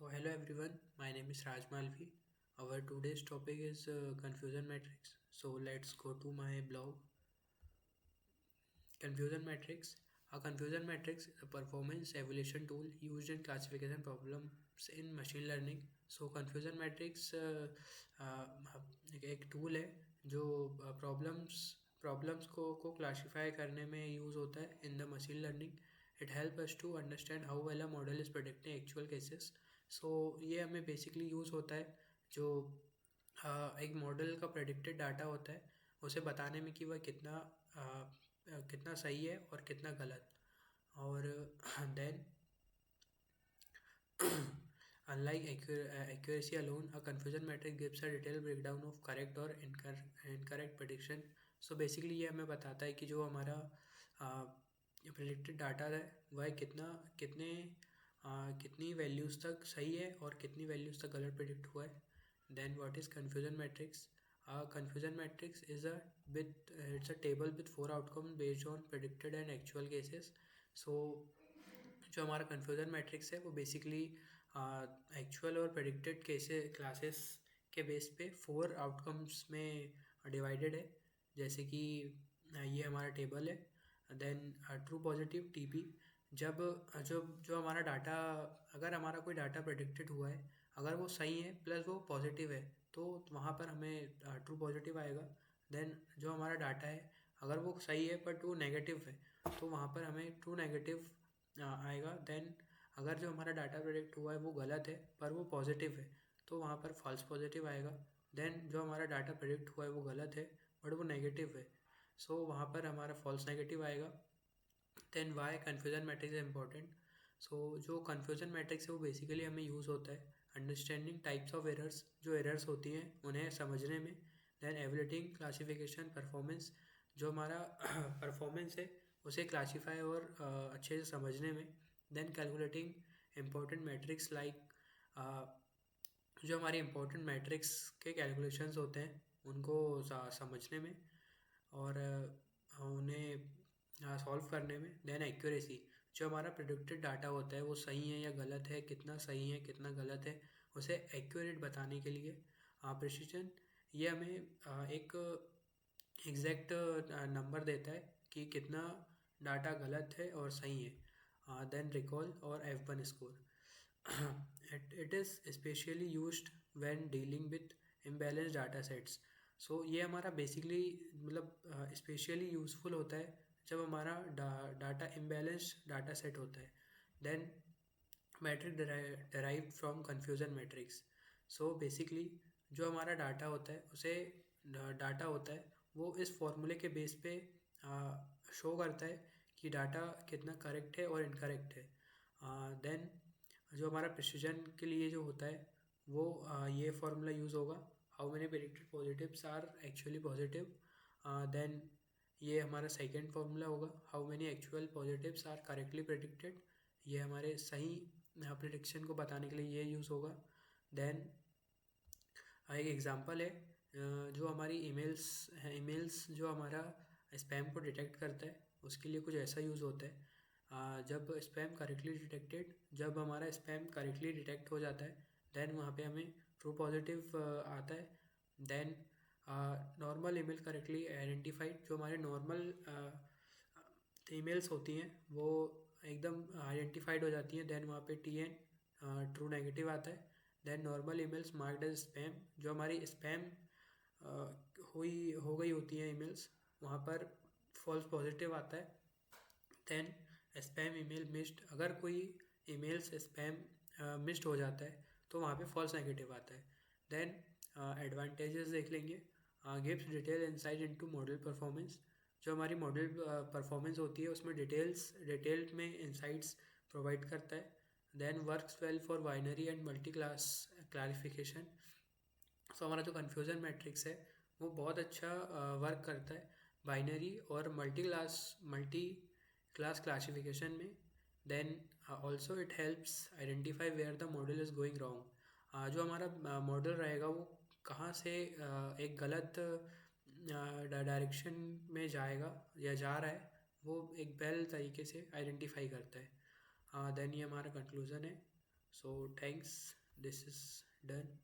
So hello everyone, my name is Raj Malvi. Our today's topic is confusion matrix. So let's go to my blog. Confusion matrix. A confusion matrix is a performance evaluation tool used in classification problems in machine learning. So confusion matrix एक tool है जो problems को classify करने में use होता है in the machine learning. It help us to understand how well a model is predicting actual cases. So ये हमें बेसिकली यूज़ होता है जो एक मॉडल का प्रेडिक्टेड डाटा होता है उसे बताने में कि वह कितना सही है और कितना गलत. और then unlike accuracy alone, a confusion matrix gives a detailed breakdown of correct or incorrect prediction. So basically ये हमें बताता है कि जो हमारा प्रेडिक्टेड डाटा है वह कितनी वैल्यूज़ तक सही है और कितनी वैल्यूज़ तक गलत प्रेडिक्ट हुआ है. Then what is confusion matrix? A confusion matrix is it's a table with four outcomes based on predicted and actual cases. So जो हमारा कन्फ्यूज़न मैट्रिक्स है वो बेसिकली एक्चुअल और प्रेडिक्टेड क्लासेस के बेस पे फोर आउटकम्स में divided है. जैसे कि ये हमारा टेबल है. Then true positive TP. जब जो हमारा डाटा, अगर हमारा कोई डाटा प्रेडिक्टेड हुआ है, अगर वो सही है प्लस वो पॉजिटिव है तो वहाँ पर हमें ट्रू पॉजिटिव आएगा. देन जो हमारा डाटा है अगर वो सही है बट वो नेगेटिव है तो वहाँ पर हमें ट्रू नेगेटिव आएगा. देन अगर जो हमारा डाटा प्रेडिक्ट हुआ है वो गलत है पर वो पॉजिटिव है तो वहाँ पर फॉल्स पॉजिटिव आएगा. देन जो हमारा डाटा प्रेडिक्ट हुआ है वो गलत है बट वो नेगेटिव है सो वहाँ पर हमारा फॉल्स नेगेटिव आएगा. देन वाई कन्फ्यूजन मैट्रिक्स है इम्पॉर्टेंट. सो जो कन्फ्यूजन मैट्रिक्स है वो बेसिकली हमें यूज़ होता है अंडरस्टैंडिंग टाइप्स ऑफ एरर्स, जो एरर्स होती हैं उन्हें समझने में. देन एवरेटिंग क्लासिफिकेशन परफॉर्मेंस, जो हमारा परफॉर्मेंस है उसे क्लासीफाई और अच्छे से समझने में. Then calculating important metrics like, जो हमारे इम्पोर्टेंट मैट्रिक्स के कैलकुलेशंस होते हैं उनको समझने में और उन्हें सॉल्व करने में. देन एक्यूरेसी, जो हमारा प्रेडिक्टेड डाटा होता है वो सही है या गलत है, कितना सही है कितना गलत है उसे एक्यूरेट बताने के लिए. प्रिसिजन, ये हमें एक एग्जैक्ट नंबर देता है कि कितना डाटा गलत है और सही है. देन रिकॉल और F1 score. it is especially used when dealing with imbalanced data sets. सो ये हमारा बेसिकली मतलब स्पेशली यूज़फुल होता है जब हमारा डाटा इम्बैलेंस्ड डाटा सेट होता है. Then metric derived from confusion matrix. So basically जो हमारा डाटा होता है वो इस फॉर्मूले के बेस पे शो करता है कि डाटा कितना करेक्ट है और इनकरेक्ट है. देन जो हमारा प्रिसीजन के लिए जो होता है वो ये फार्मूला यूज़ होगा, how many predicted positives are actually positive. Then ये हमारा सेकेंड फार्मूला होगा, how many actual positives are correctly predicted. ये हमारे सही प्रेडिक्शन को बताने के लिए ये यूज़ होगा. देन एक एग्जांपल है, जो हमारी ईमेल्स जो हमारा स्पैम को डिटेक्ट करता है उसके लिए कुछ ऐसा यूज़ होता है. जब हमारा स्पैम करेक्टली डिटेक्ट हो जाता है देन वहाँ पे हमें ट्रू पॉजिटिव आता है. Then normal email correctly identified, जो हमारे नॉर्मल ईमेल्स होती हैं वो एकदम आइडेंटिफाइड हो जाती हैं. देन वहाँ पे TN ट्रू नेगेटिव आता है. Then normal emails marked as spam, जो हमारी स्पैम हो गई होती हैं ईमेल्स वहाँ पर फॉल्स पॉजिटिव आता है. देन स्पैम ईमेल मिस्ड, अगर कोई ईमेल्स स्पैम मिस्ड हो जाता है तो वहाँ पे फॉल्स नेगेटिव आता है. देन एडवांटेजेस देख लेंगे. Gives detail insight into model performance, जो हमारी मॉडल परफॉर्मेंस होती है उसमें डिटेल्ड में इंसाइट्स प्रोवाइड करता है. Then works well for binary and multi class clarification. So हमारा जो कन्फ्यूजन मैट्रिक्स है वो बहुत अच्छा वर्क करता है बाइनरी और मल्टी क्लास क्लासिफिकेशन में. Then also it helps identify where the model is going wrong. जो हमारा मॉडल रहेगा वो कहाँ से एक गलत डायरेक्शन में जाएगा या जा रहा है वो एक वेल तरीके से आइडेंटिफाई करता है. देन ये हमारा कंक्लूज़न है. So thanks, this is done.